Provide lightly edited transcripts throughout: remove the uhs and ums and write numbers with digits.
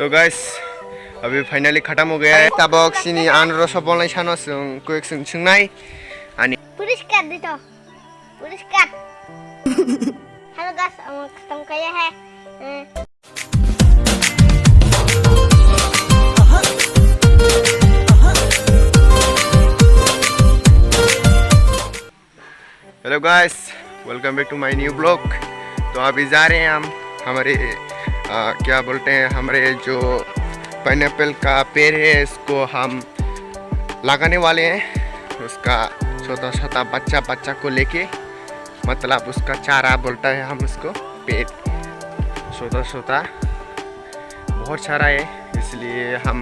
तो गाइस अभी फाइनली खत्म हो गया है तबक सिनी आनर सबलनाय सानो जों कुइक सोंनाय आनि पुरस्कार दे तो पुरस्कार हेलो गाइस हम खत्म किया है hello guys welcome back to my new blog. तो अभी जा रहे हैं हम हमारे क्या बोलते हैं हमारे जो पाइनएप्पल का पेड़ है इसको हम लगाने वाले हैं। उसका छोटा छोटा बच्चा को लेके मतलब उसका चारा बोलता है हम उसको पेड़ छोटा छोटा बहुत सारा है, इसलिए हम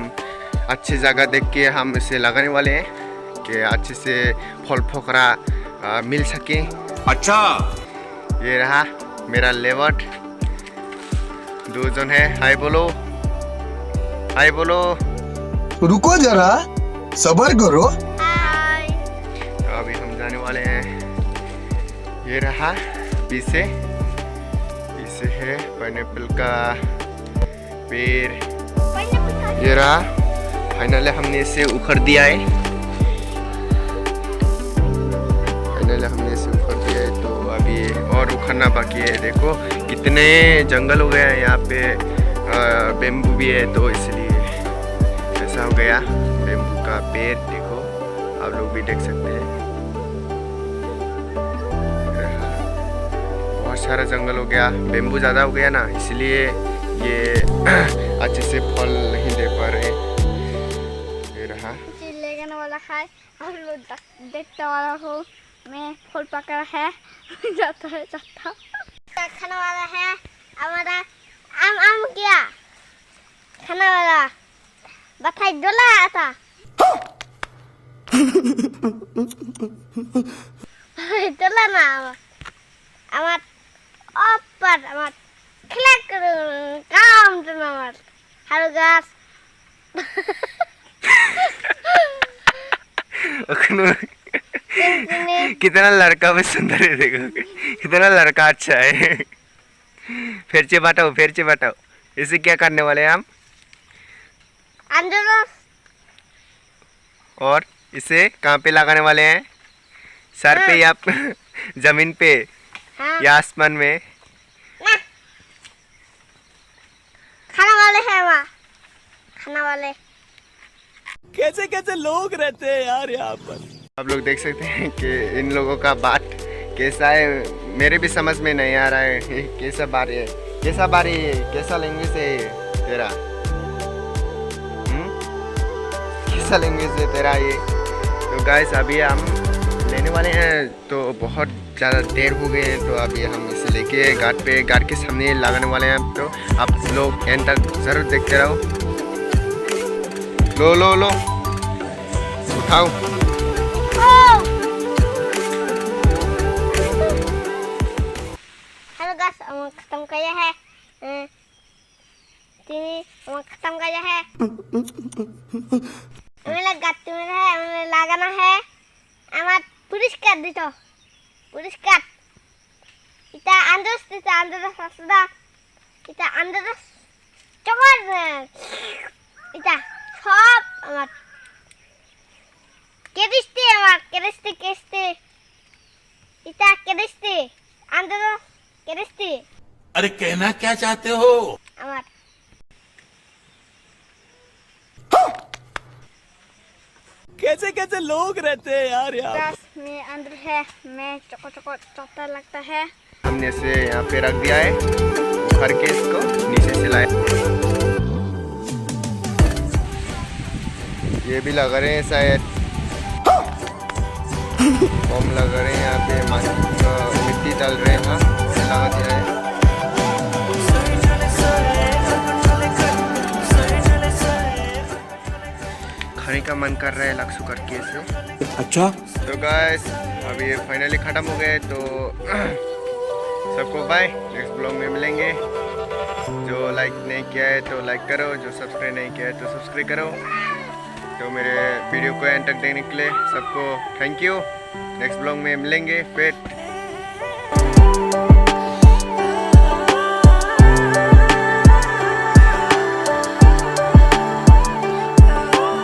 अच्छी जगह देख के हम इसे लगाने वाले हैं कि अच्छे से फल फकरा मिल सके। अच्छा ये रहा मेरा लेबर, दो जन है। हाय बोलो हाय बोलो। रुको जरा सब्र करो। हाय तो अभी हम जाने वाले हैं। ये रहा पीछे है पाइनएप्पल का पेड़। ये रहा फाइनली हमने इसे उखड़ दिया है। तो अभी और उखड़ना बाकी है। देखो कितने जंगल हो गया है यहाँ पे, बेम्बू भी है तो इसलिए ऐसा हो गया। बेम्बू का पेड़ देखो आप लोग भी देख सकते हैं, बहुत सारा जंगल हो गया, बेम्बू ज़्यादा हो गया ना इसलिए ये अच्छे से फल नहीं दे पा रहे। ये रहा लेने वाला है और लोग देखने वाला हो मैं फल पकड़ा है जाता खाने वाला है हमारा आम क्या खाने वाला बथाई डोला आता डोला ना আমার অপার আমার খেলা কাম তো আমার হালু গাছ कितना लड़का भी सुंदर है, देखो कितना लड़का अच्छा है। फिर से बताओ इसे क्या करने वाले हैं हम? और इसे कहाँ पे लगाने वाले हैं? सर पे या जमीन पे या आसमान में? खाना वाले हैं वहाँ खाना वाले। कैसे कैसे लोग रहते हैं यार यहाँ पर। आप लोग देख सकते हैं कि इन लोगों का बात कैसा है, मेरे भी समझ में नहीं आ रहा है। कैसा बारी है, कैसा लैंग्वेज है तेरा? कैसा लैंग्वेज है तेरा ये? तो गाइस अभी हम लेने वाले हैं, तो बहुत ज़्यादा देर हो गए हैं, तो अभी हम इसे लेके गार्ड के सामने लगाने वाले हैं। तो आप लोग एंड तक ज़रूर देखते रहो। लो उठाओ। हेलो गाइस हम खत्म किया है खत्म किया है हमें गाती में है हमें लगाना है हमार पुरस्कार दी तो पुरस्कार इता अंदर ससुदा इता अंदर चमर इता सब हमार केरिस्ते इता केरिस्ते अंदर केरिस्ते। अरे कहना क्या चाहते हो? हमार कैसे कैसे लोग रहते हैं यार यहाँ पर। बस मैं अंदर है मैं चको चौथा लगता है। हमने इसे यहाँ पे रख दिया है, उखड़ के इसको नीचे से लाया। ये भी लगा रहे हैं शायद बम लगा रहे हैं यहाँ पे, मिट्टी डाल रहे हैं। हाँ लगा दिया है। खाने का मन कर रहा है लक्ष्य करके इसे। अच्छा तो गाइस अभी फाइनली ख़त्म हो गए, तो सबको बाय, नेक्स्ट ब्लॉग में मिलेंगे। जो लाइक नहीं किया है तो लाइक करो, जो सब्सक्राइब नहीं किया है तो सब्सक्राइब करो। तो मेरे वीडियो को एंड तक देखने के लिए सबको थैंक यू। नेक्स्ट ब्लॉग में मिलेंगे फिर।